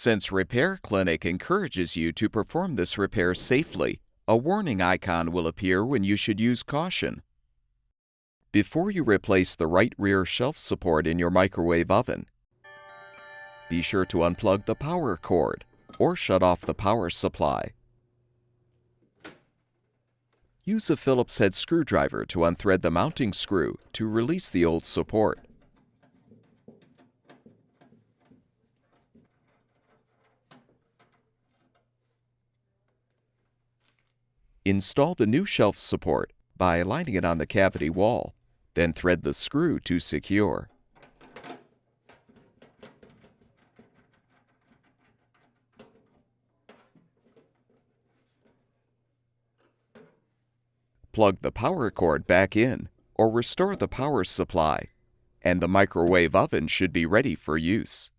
Since Repair Clinic encourages you to perform this repair safely, a warning icon will appear when you should use caution. Before you replace the right rear shelf support in your microwave oven, be sure to unplug the power cord or shut off the power supply. Use a Phillips head screwdriver to unthread the mounting screw to release the old support. Install the new shelf support by aligning it on the cavity wall, then thread the screw to secure. Plug the power cord back in or restore the power supply, and the microwave oven should be ready for use.